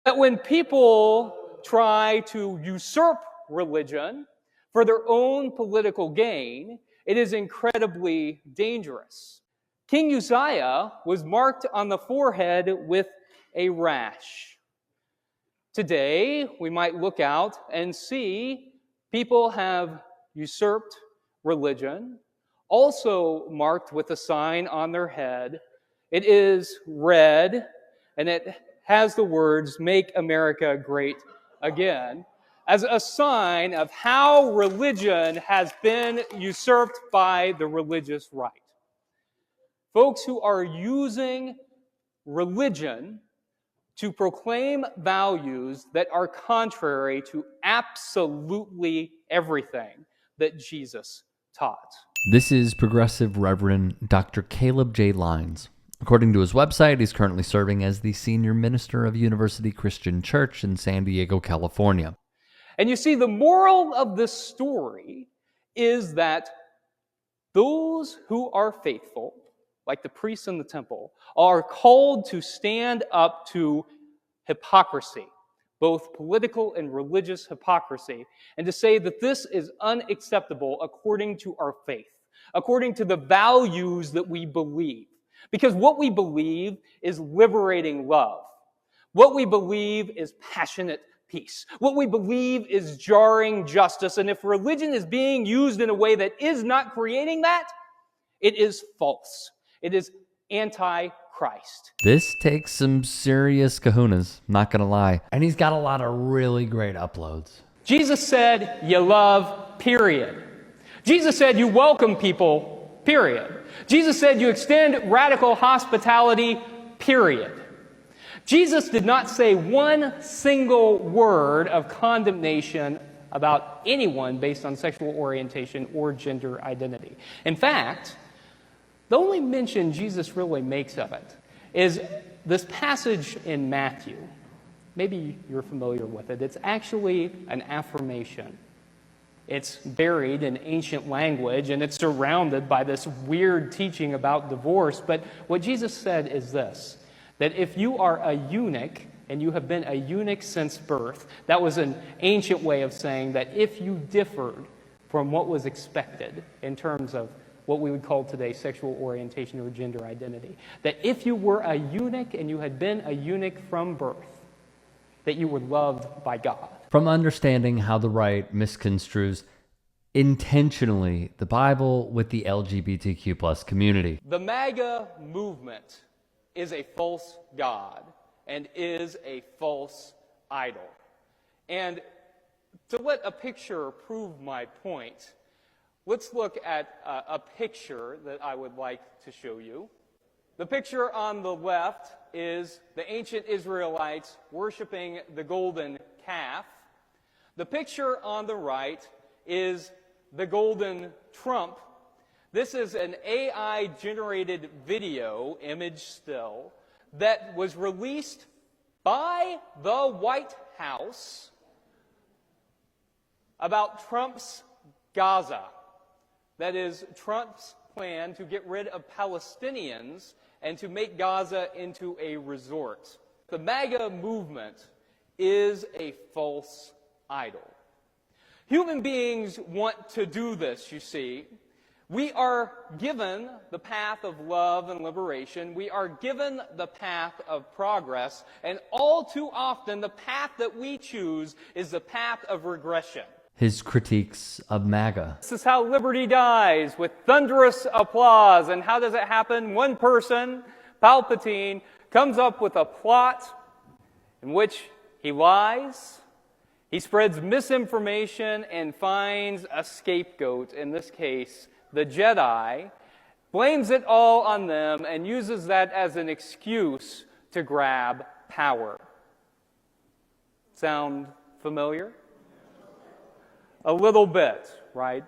That when people try to usurp religion for their own political gain, it is incredibly dangerous. King Uzziah was marked on the forehead with a rash. Today, we might look out and see people have usurped religion, also marked with a sign on their head. It is red, and it has the words, "Make America Great Again," as a sign of how religion has been usurped by the religious right. Folks who are using religion to proclaim values that are contrary to absolutely everything that Jesus taught. This is Progressive Reverend Dr. Caleb J. Lines. According to his website, he's currently serving as the senior minister of University Christian Church in San Diego, California. And you see, the moral of this story is that those who are faithful, like the priests in the temple, are called to stand up to hypocrisy, both political and religious hypocrisy, and to say that this is unacceptable according to our faith, according to the values that we believe. Because what we believe is liberating love. What we believe is passionate peace. What we believe is jarring justice. And if religion is being used in a way that is not creating that, it is false. It is anti-Christ. This takes some serious kahunas, not gonna lie. And he's got a lot of really great uploads. Jesus said, you love, period. Jesus said, you welcome people, period. Jesus said, you extend radical hospitality, period. Jesus did not say one single word of condemnation about anyone based on sexual orientation or gender identity. In fact, the only mention Jesus really makes of it is this passage in Matthew. Maybe you're familiar with it. It's actually an affirmation. It's buried in ancient language, and it's surrounded by this weird teaching about divorce. But what Jesus said is this, that if you are a eunuch, and you have been a eunuch since birth, that was an ancient way of saying that if you differed from what was expected in terms of what we would call today sexual orientation or gender identity, that if you were a eunuch and you had been a eunuch from birth, that you were loved by God. From understanding how the right misconstrues intentionally the Bible with the LGBTQ plus community. The MAGA movement is a false god and is a false idol. And to let a picture prove my point, let's look at a picture that I would like to show you. The picture on the left is the ancient Israelites worshiping the golden calf. The picture on the right is the golden trump. This is an AI-generated video, image still, that was released by the White House about Trump's Gaza. That is, Trump's plan to get rid of Palestinians and to make Gaza into a resort. The MAGA movement is a false idol. Human beings want to do this, you see. We are given the path of love and liberation. We are given the path of progress. And all too often, the path that we choose is the path of regression. His critiques of MAGA. This is how liberty dies, with thunderous applause. And how does it happen? One person, Palpatine, comes up with a plot in which he lies, he spreads misinformation, and finds a scapegoat, in this case, the Jedi, blames it all on them, and uses that as an excuse to grab power. Sound familiar? A little bit, right?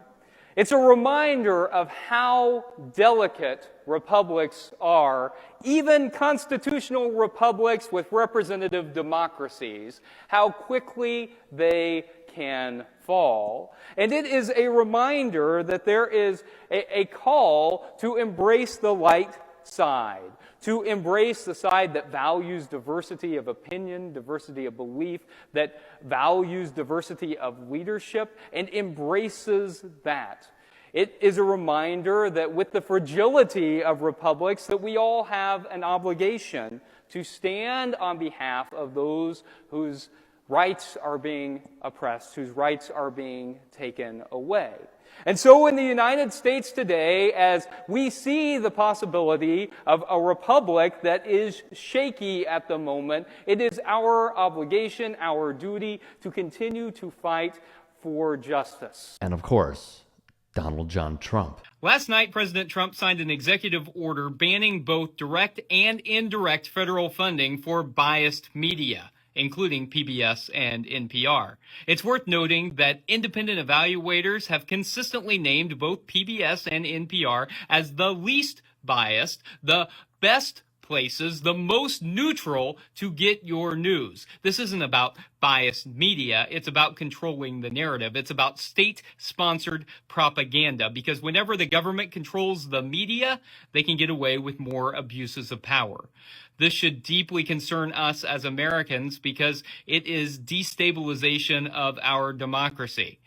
It's a reminder of how delicate republics are, even constitutional republics with representative democracies, how quickly they can fall. And it is a reminder that there is a call to embrace the light side, to embrace the side that values diversity of opinion, diversity of belief, that values diversity of leadership, and embraces that. It is a reminder that with the fragility of republics, that we all have an obligation to stand on behalf of those whose rights are being oppressed, whose rights are being taken away. And so in the United States today, as we see the possibility of a republic that is shaky at the moment, it is our obligation, our duty, to continue to fight for justice. And of course, Donald John Trump. Last night, President Trump signed an executive order banning both direct and indirect federal funding for biased media, including PBS and NPR. It's worth noting that independent evaluators have consistently named both PBS and NPR as the least biased, the best places, the most neutral to get your news. This isn't about biased media. It's about controlling the narrative. It's about state-sponsored propaganda, because whenever the government controls the media, they can get away with more abuses of power. This should deeply concern us as Americans because it is destabilization of our democracy.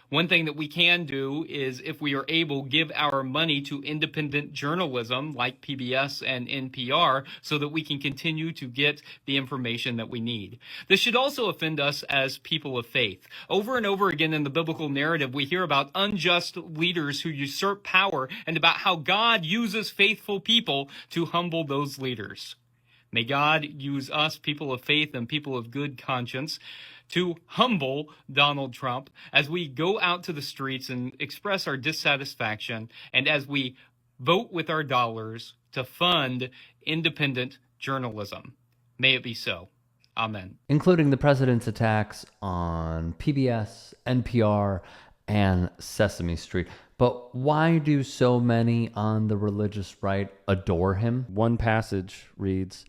One thing that we can do is, if we are able, give our money to independent journalism like PBS and NPR so that we can continue to get the information that we need. This should also offend us as people of faith. Over and over again in the biblical narrative, we hear about unjust leaders who usurp power and about how God uses faithful people to humble those leaders. May God use us, people of faith and people of good conscience, to humble Donald Trump as we go out to the streets and express our dissatisfaction, and as we vote with our dollars to fund independent journalism. May it be so. Amen. Including the president's attacks on PBS, NPR, and Sesame Street. But why do so many on the religious right adore him? One passage reads,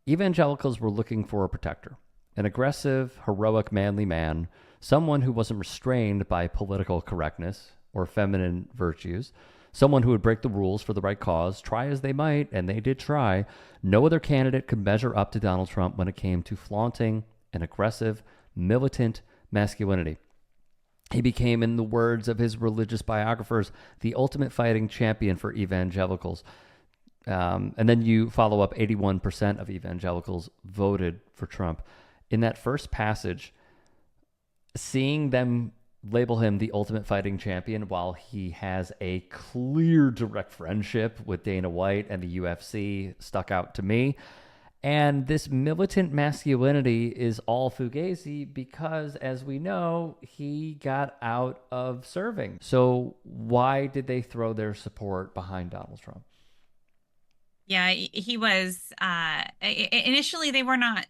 "Evangelicals were looking for a protector, an aggressive, heroic, manly man, someone who wasn't restrained by political correctness or feminine virtues, someone who would break the rules for the right cause, try as they might, and they did try. No other candidate could measure up to Donald Trump when it came to flaunting an aggressive, militant masculinity. He became, in the words of his religious biographers, the ultimate fighting champion for evangelicals." And then you follow up, 81% of evangelicals voted for Trump. In that first passage, seeing them label him the ultimate fighting champion while he has a clear direct friendship with Dana White and the UFC stuck out to me. And this militant masculinity is all fugazi because, as we know, he got out of serving. So why did they throw their support behind Donald Trump? Yeah, he was, initially they were not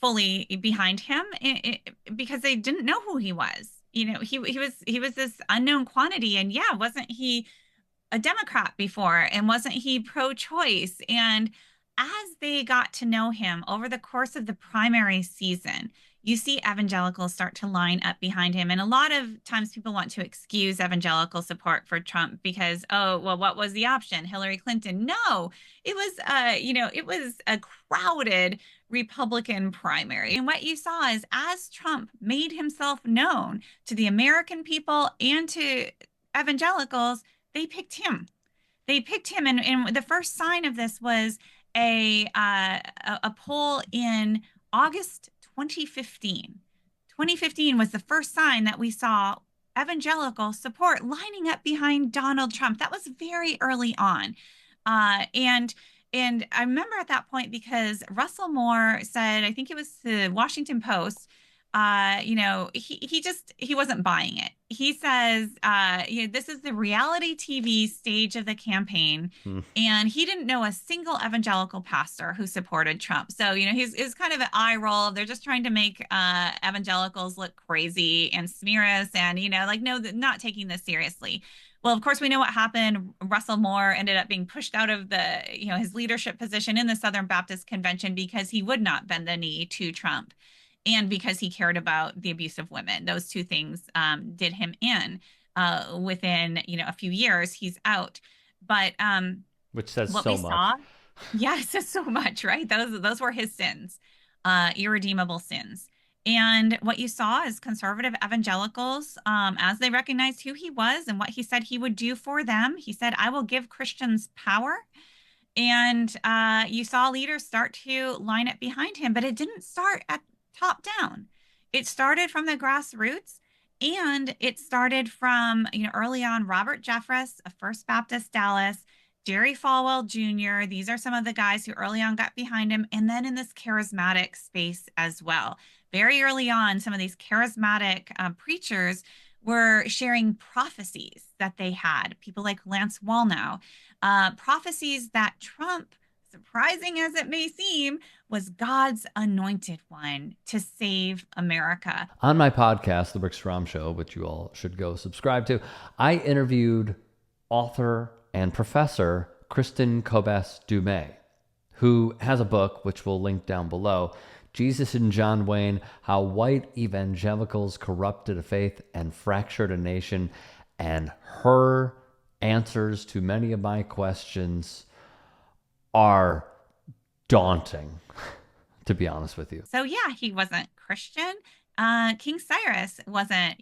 fully behind him because they didn't know who he was. You know, he was this unknown quantity, and yeah, wasn't he a Democrat before, and wasn't he pro-choice? And as they got to know him over the course of the primary season, you see evangelicals start to line up behind him. And a lot of times people want to excuse evangelical support for Trump because, oh, well, what was the option? Hillary Clinton? No, it was, it was a crowded Republican primary. And what you saw is, as Trump made himself known to the American people and to evangelicals, they picked him. They picked him. And the first sign of this was a poll in August 2015. 2015 was the first sign that we saw evangelical support lining up behind Donald Trump. That was very early on. And I remember at that point because Russell Moore said, I think it was the Washington Post, he wasn't buying it. He says, this is the reality TV stage of the campaign. And he didn't know a single evangelical pastor who supported Trump. So, he's kind of an eye roll. They're just trying to make evangelicals look crazy and smear us and, no, not taking this seriously. Well, of course, we know what happened. Russell Moore ended up being pushed out of his leadership position in the Southern Baptist Convention because he would not bend the knee to Trump, and because he cared about the abuse of women. Those two things did him in. Within a few years, he's out. But which says what so we much. saw, Yes, so much, right? Those were his sins, irredeemable sins. And what you saw is conservative evangelicals, as they recognized who he was and what he said he would do for them, he said, "I will give Christians power." And you saw leaders start to line up behind him, but it didn't start at top down. It started from the grassroots, and it started from, early on, Robert Jeffress of First Baptist Dallas, Jerry Falwell Jr. These are some of the guys who early on got behind him, and then in this charismatic space as well. Very early on, some of these charismatic preachers were sharing prophecies that they had. People like Lance Wallnau, prophecies that Trump, surprising as it may seem, was God's anointed one to save America. On my podcast, The Rick Strom Show, which you all should go subscribe to, I interviewed author and professor Kristen Kobes-Dumais, who has a book, which we'll link down below, Jesus and John Wayne, How White Evangelicals Corrupted a Faith and Fractured a Nation. And her answers to many of my questions are daunting, to be honest with you. So yeah, he wasn't Christian. King Cyrus wasn't,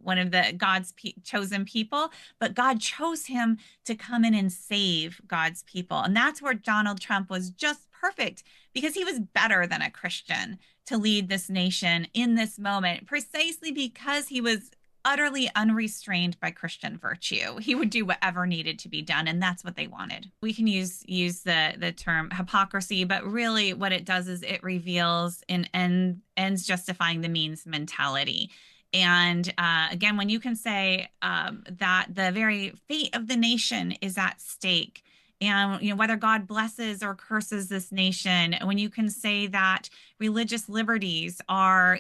one of the God's chosen people, but God chose him to come in and save God's people. And that's where Donald Trump was just perfect, because he was better than a Christian to lead this nation in this moment, precisely because he was utterly unrestrained by Christian virtue. He would do whatever needed to be done, and that's what they wanted. We can use the term hypocrisy, but really what it does is it reveals an ends justifying the means mentality. And again, when you can say that the very fate of the nation is at stake, and whether God blesses or curses this nation, when you can say that religious liberties are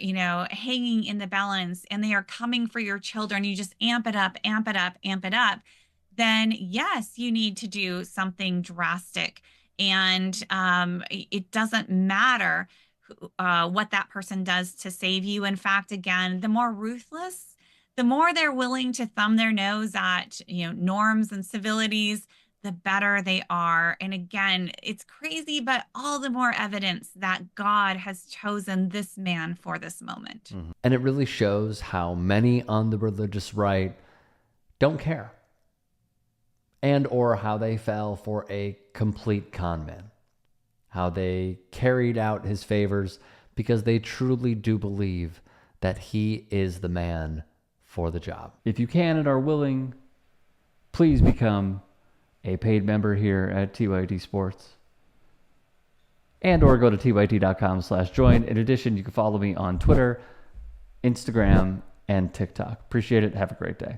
hanging in the balance and they are coming for your children, you just amp it up, amp it up, amp it up, then yes, you need to do something drastic. And it doesn't matter what that person does to save you. In fact, again, the more ruthless, the more they're willing to thumb their nose at norms and civilities, the better they are. And again, it's crazy, but all the more evidence that God has chosen this man for this moment. Mm-hmm. And it really shows how many on the religious right don't care, and or how they fell for a complete con man, how they carried out his favors because they truly do believe that he is the man for the job. If you can and are willing, please become a paid member here at TYT Sports, and or go to tyt.com/join. In addition, you can follow me on Twitter, Instagram, and TikTok. Appreciate it. Have a great day.